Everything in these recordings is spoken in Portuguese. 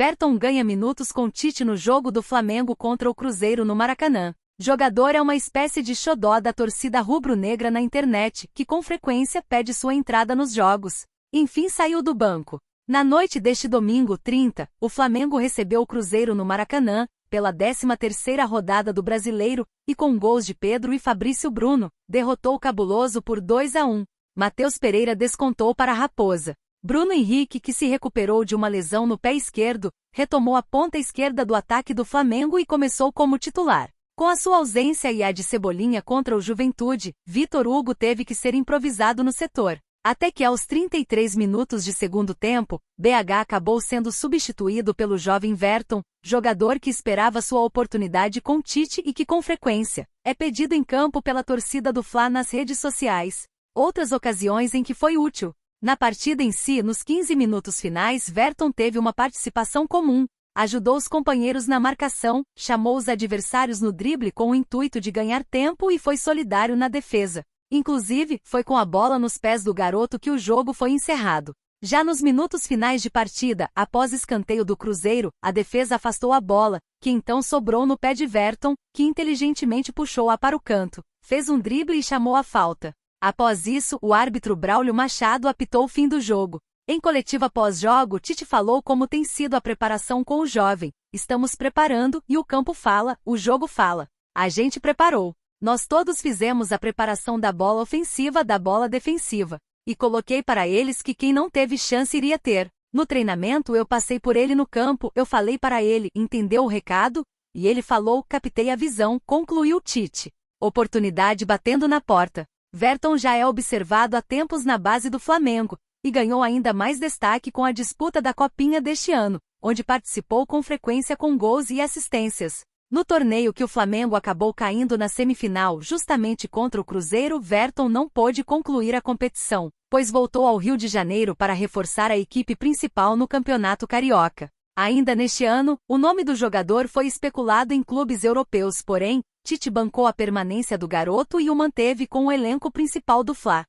Verton ganha minutos com Tite no jogo do Flamengo contra o Cruzeiro no Maracanã. Jogador é uma espécie de xodó da torcida rubro-negra na internet, que com frequência pede sua entrada nos jogos. Enfim saiu do banco. Na noite deste domingo 30, o Flamengo recebeu o Cruzeiro no Maracanã, pela 13ª rodada do Brasileiro, e com gols de Pedro e Fabrício Bruno, derrotou o Cabuloso por 2-1. Matheus Pereira descontou para a Raposa. Bruno Henrique, que se recuperou de uma lesão no pé esquerdo, retomou a ponta esquerda do ataque do Flamengo e começou como titular. Com a sua ausência e a de Cebolinha contra o Juventude, Vitor Hugo teve que ser improvisado no setor. Até que aos 33 minutos de segundo tempo, BH acabou sendo substituído pelo jovem Verton, jogador que esperava sua oportunidade com Tite e que com frequência é pedido em campo pela torcida do Fla nas redes sociais. Outras ocasiões em que foi útil. Na partida em si, nos 15 minutos finais, Verton teve uma participação comum. Ajudou os companheiros na marcação, chamou os adversários no drible com o intuito de ganhar tempo e foi solidário na defesa. Inclusive, foi com a bola nos pés do garoto que o jogo foi encerrado. Já nos minutos finais de partida, após escanteio do Cruzeiro, a defesa afastou a bola, que então sobrou no pé de Verton, que inteligentemente puxou-a para o canto, fez um drible e chamou a falta. Após isso, o árbitro Braulio Machado apitou o fim do jogo. Em coletiva pós-jogo, Tite falou como tem sido a preparação com o jovem. Estamos preparando, e o campo fala, o jogo fala. A gente preparou. Nós todos fizemos a preparação da bola ofensiva, da bola defensiva. E coloquei para eles que quem não teve chance iria ter. No treinamento eu passei por ele no campo, eu falei para ele, entendeu o recado? E ele falou, captei a visão, concluiu Tite. Oportunidade batendo na porta. Verton já é observado há tempos na base do Flamengo, e ganhou ainda mais destaque com a disputa da Copinha deste ano, onde participou com frequência com gols e assistências. No torneio que o Flamengo acabou caindo na semifinal justamente contra o Cruzeiro, Verton não pôde concluir a competição, pois voltou ao Rio de Janeiro para reforçar a equipe principal no Campeonato Carioca. Ainda neste ano, o nome do jogador foi especulado em clubes europeus, porém, Tite bancou a permanência do garoto e o manteve com o elenco principal do Fla.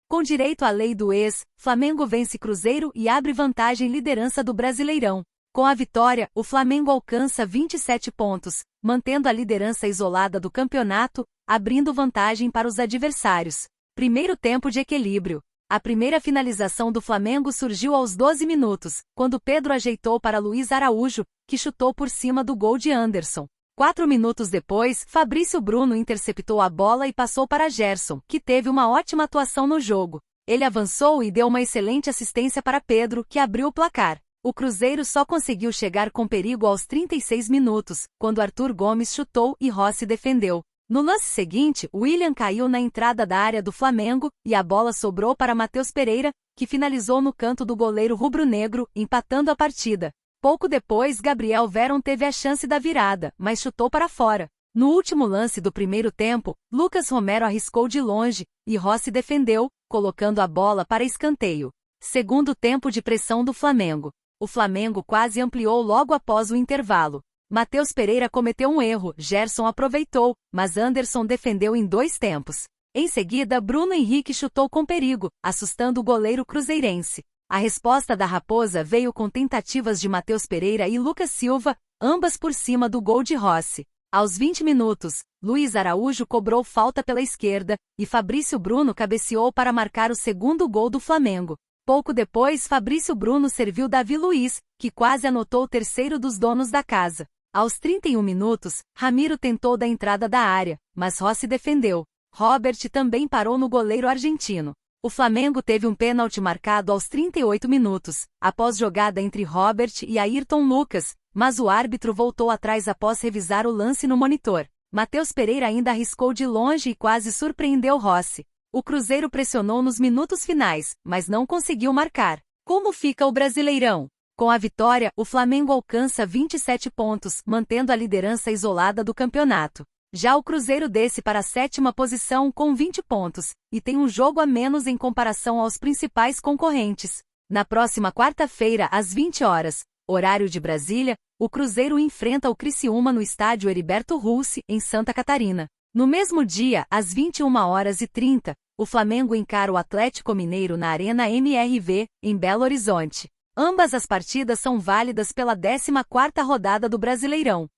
Com direito à lei do ex, Flamengo vence Cruzeiro e abre vantagem liderança do Brasileirão. Com a vitória, o Flamengo alcança 27 pontos, mantendo a liderança isolada do campeonato, abrindo vantagem para os adversários. Primeiro tempo de equilíbrio. A primeira finalização do Flamengo surgiu aos 12 minutos, quando Pedro ajeitou para Luiz Araújo, que chutou por cima do gol de Anderson. 4 minutos depois, Fabrício Bruno interceptou a bola e passou para Gerson, que teve uma ótima atuação no jogo. Ele avançou e deu uma excelente assistência para Pedro, que abriu o placar. O Cruzeiro só conseguiu chegar com perigo aos 36 minutos, quando Arthur Gomes chutou e Rossi defendeu. No lance seguinte, William caiu na entrada da área do Flamengo, e a bola sobrou para Matheus Pereira, que finalizou no canto do goleiro rubro-negro, empatando a partida. Pouco depois, Gabriel Veron teve a chance da virada, mas chutou para fora. No último lance do primeiro tempo, Lucas Romero arriscou de longe, e Rossi defendeu, colocando a bola para escanteio. Segundo tempo de pressão do Flamengo. O Flamengo quase ampliou logo após o intervalo. Matheus Pereira cometeu um erro, Gerson aproveitou, mas Anderson defendeu em 2 tempos. Em seguida, Bruno Henrique chutou com perigo, assustando o goleiro cruzeirense. A resposta da Raposa veio com tentativas de Matheus Pereira e Lucas Silva, ambas por cima do gol de Rossi. Aos 20 minutos, Luiz Araújo cobrou falta pela esquerda, e Fabrício Bruno cabeceou para marcar o segundo gol do Flamengo. Pouco depois, Fabrício Bruno serviu Davi Luiz, que quase anotou o terceiro dos donos da casa. Aos 31 minutos, Ramiro tentou da entrada da área, mas Rossi defendeu. Robert também parou no goleiro argentino. O Flamengo teve um pênalti marcado aos 38 minutos, após jogada entre Robert e Ayrton Lucas, mas o árbitro voltou atrás após revisar o lance no monitor. Matheus Pereira ainda arriscou de longe e quase surpreendeu Rossi. O Cruzeiro pressionou nos minutos finais, mas não conseguiu marcar. Como fica o Brasileirão? Com a vitória, o Flamengo alcança 27 pontos, mantendo a liderança isolada do campeonato. Já o Cruzeiro desce para a 7ª posição com 20 pontos, e tem um jogo a menos em comparação aos principais concorrentes. Na próxima quarta-feira, às 20 horas, horário de Brasília, o Cruzeiro enfrenta o Criciúma no estádio Heriberto Russi, em Santa Catarina. No mesmo dia, às 21h30, o Flamengo encara o Atlético Mineiro na Arena MRV, em Belo Horizonte. Ambas as partidas são válidas pela 14ª rodada do Brasileirão.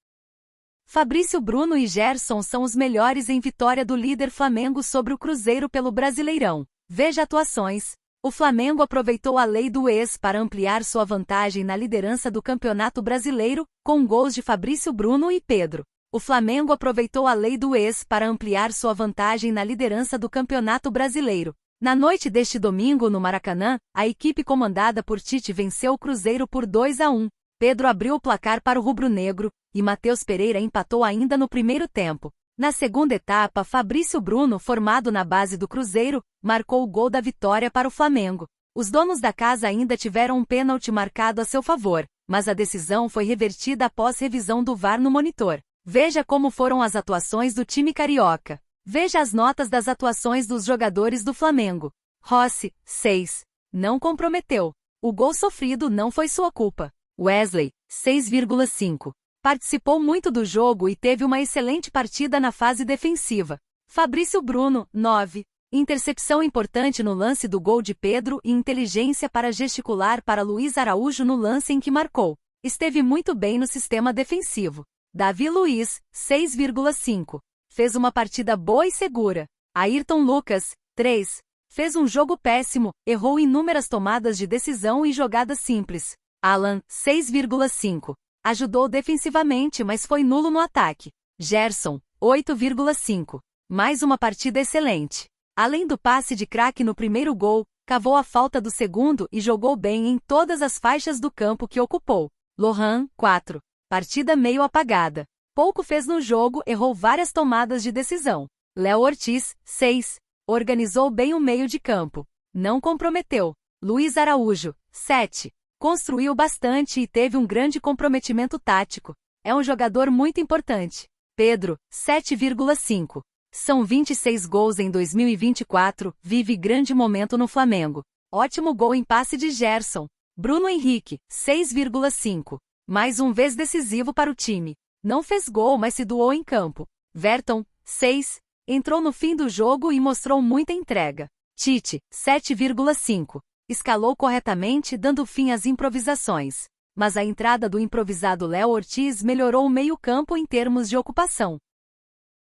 Fabrício Bruno e Gerson são os melhores em vitória do líder Flamengo sobre o Cruzeiro pelo Brasileirão. Veja atuações. O Flamengo aproveitou a lei do ex para ampliar sua vantagem na liderança do Campeonato Brasileiro, com gols de Fabrício Bruno e Pedro. O Flamengo aproveitou a lei do ex para ampliar sua vantagem na liderança do Campeonato Brasileiro. Na noite deste domingo no Maracanã, a equipe comandada por Tite venceu o Cruzeiro por 2-1. Pedro abriu o placar para o rubro-negro, e Matheus Pereira empatou ainda no primeiro tempo. Na segunda etapa, Fabrício Bruno, formado na base do Cruzeiro, marcou o gol da vitória para o Flamengo. Os donos da casa ainda tiveram um pênalti marcado a seu favor, mas a decisão foi revertida após revisão do VAR no monitor. Veja como foram as atuações do time carioca. Veja as notas das atuações dos jogadores do Flamengo. Rossi, 6. Não comprometeu. O gol sofrido não foi sua culpa. Wesley, 6,5. Participou muito do jogo e teve uma excelente partida na fase defensiva. Fabrício Bruno, 9. Intercepção importante no lance do gol de Pedro e inteligência para gesticular para Luiz Araújo no lance em que marcou. Esteve muito bem no sistema defensivo. Davi Luiz, 6,5. Fez uma partida boa e segura. Ayrton Lucas, 3. Fez um jogo péssimo, errou inúmeras tomadas de decisão e jogadas simples. Alan, 6,5. Ajudou defensivamente, mas foi nulo no ataque. Gerson, 8,5. Mais uma partida excelente. Além do passe de craque no primeiro gol, cavou a falta do segundo e jogou bem em todas as faixas do campo que ocupou. Lohan, 4. Partida meio apagada. Pouco fez no jogo, errou várias tomadas de decisão. Léo Ortiz, 6. Organizou bem o meio de campo. Não comprometeu. Luiz Araújo, 7. Construiu bastante e teve um grande comprometimento tático. É um jogador muito importante. Pedro, 7,5. São 26 gols em 2024, vive grande momento no Flamengo. Ótimo gol em passe de Gerson. Bruno Henrique, 6,5. Mais um vez decisivo para o time. Não fez gol, mas se doou em campo. Verton, 6. Entrou no fim do jogo e mostrou muita entrega. Tite, 7,5. Escalou corretamente, dando fim às improvisações. Mas a entrada do improvisado Léo Ortiz melhorou o meio-campo em termos de ocupação.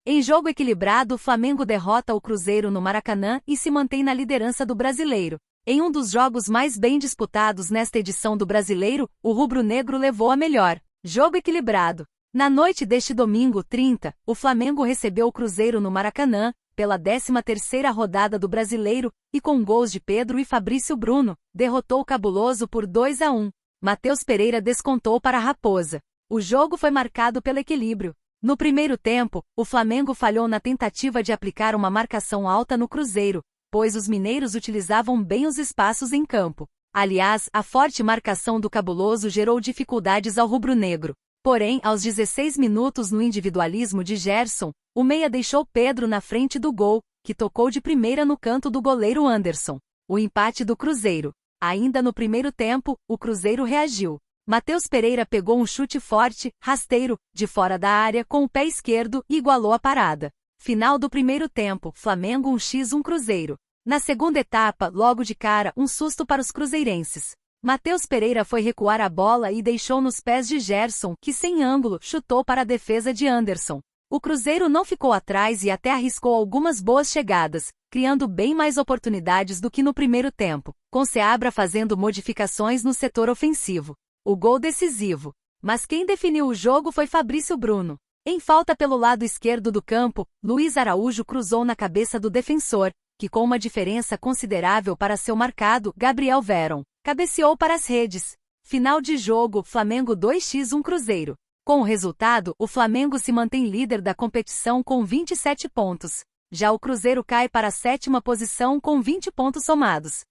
Em jogo equilibrado, o Flamengo derrota o Cruzeiro no Maracanã e se mantém na liderança do Brasileiro. Em um dos jogos mais bem disputados nesta edição do Brasileiro, o rubro-negro levou a melhor. Jogo equilibrado. Na noite deste domingo 30, o Flamengo recebeu o Cruzeiro no Maracanã, pela 13ª rodada do Brasileiro, e com gols de Pedro e Fabrício Bruno, derrotou o Cabuloso por 2-1. Matheus Pereira descontou para a Raposa. O jogo foi marcado pelo equilíbrio. No primeiro tempo, o Flamengo falhou na tentativa de aplicar uma marcação alta no Cruzeiro, pois os mineiros utilizavam bem os espaços em campo. Aliás, a forte marcação do Cabuloso gerou dificuldades ao rubro-negro. Porém, aos 16 minutos no individualismo de Gerson, o meia deixou Pedro na frente do gol, que tocou de primeira no canto do goleiro Anderson. O empate do Cruzeiro. Ainda no primeiro tempo, o Cruzeiro reagiu. Matheus Pereira pegou um chute forte, rasteiro, de fora da área com o pé esquerdo e igualou a parada. Final do primeiro tempo, Flamengo 1-1 Cruzeiro. Na segunda etapa, logo de cara, um susto para os cruzeirenses. Matheus Pereira foi recuar a bola e deixou nos pés de Gerson, que sem ângulo, chutou para a defesa de Anderson. O Cruzeiro não ficou atrás e até arriscou algumas boas chegadas, criando bem mais oportunidades do que no primeiro tempo, com Seabra fazendo modificações no setor ofensivo. O gol decisivo. Mas quem definiu o jogo foi Fabrício Bruno. Em falta pelo lado esquerdo do campo, Luiz Araújo cruzou na cabeça do defensor, que com uma diferença considerável para seu marcado, Gabriel Veron, cabeceou para as redes. Final de jogo, Flamengo 2-1 Cruzeiro. Com o resultado, o Flamengo se mantém líder da competição com 27 pontos. Já o Cruzeiro cai para a 7ª posição com 20 pontos somados.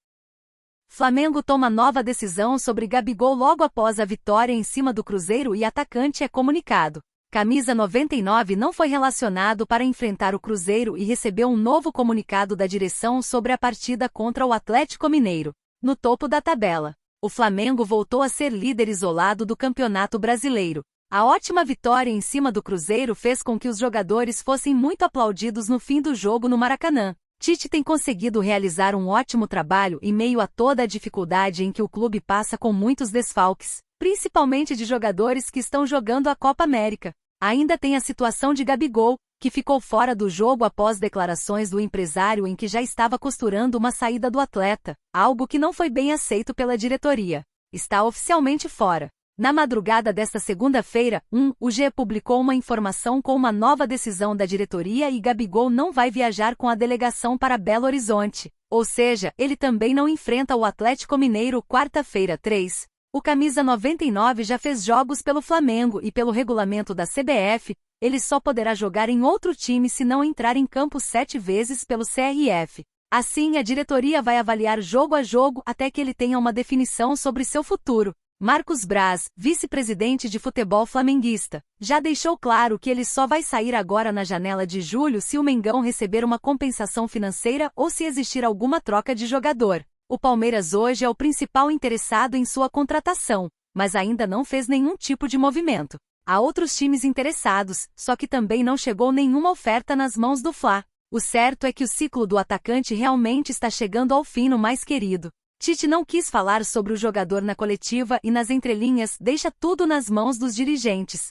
Flamengo toma nova decisão sobre Gabigol logo após a vitória em cima do Cruzeiro e atacante é comunicado. Camisa 99 não foi relacionado para enfrentar o Cruzeiro e recebeu um novo comunicado da direção sobre a partida contra o Atlético Mineiro. No topo da tabela, o Flamengo voltou a ser líder isolado do Campeonato Brasileiro. A ótima vitória em cima do Cruzeiro fez com que os jogadores fossem muito aplaudidos no fim do jogo no Maracanã. Tite tem conseguido realizar um ótimo trabalho em meio a toda a dificuldade em que o clube passa com muitos desfalques, principalmente de jogadores que estão jogando a Copa América. Ainda tem a situação de Gabigol, que ficou fora do jogo após declarações do empresário em que já estava costurando uma saída do atleta, algo que não foi bem aceito pela diretoria. Está oficialmente fora. Na madrugada desta segunda-feira, o GE publicou uma informação com uma nova decisão da diretoria e Gabigol não vai viajar com a delegação para Belo Horizonte, ou seja, ele também não enfrenta o Atlético Mineiro quarta-feira 3. O camisa 99 já fez jogos pelo Flamengo e pelo regulamento da CBF, ele só poderá jogar em outro time se não entrar em campo 7 vezes pelo CRF. Assim, a diretoria vai avaliar jogo a jogo até que ele tenha uma definição sobre seu futuro. Marcos Braz, vice-presidente de futebol flamenguista, já deixou claro que ele só vai sair agora na janela de julho se o Mengão receber uma compensação financeira ou se existir alguma troca de jogador. O Palmeiras hoje é o principal interessado em sua contratação, mas ainda não fez nenhum tipo de movimento. Há outros times interessados, só que também não chegou nenhuma oferta nas mãos do Fla. O certo é que o ciclo do atacante realmente está chegando ao fim no mais querido. Tite não quis falar sobre o jogador na coletiva e nas entrelinhas deixa tudo nas mãos dos dirigentes.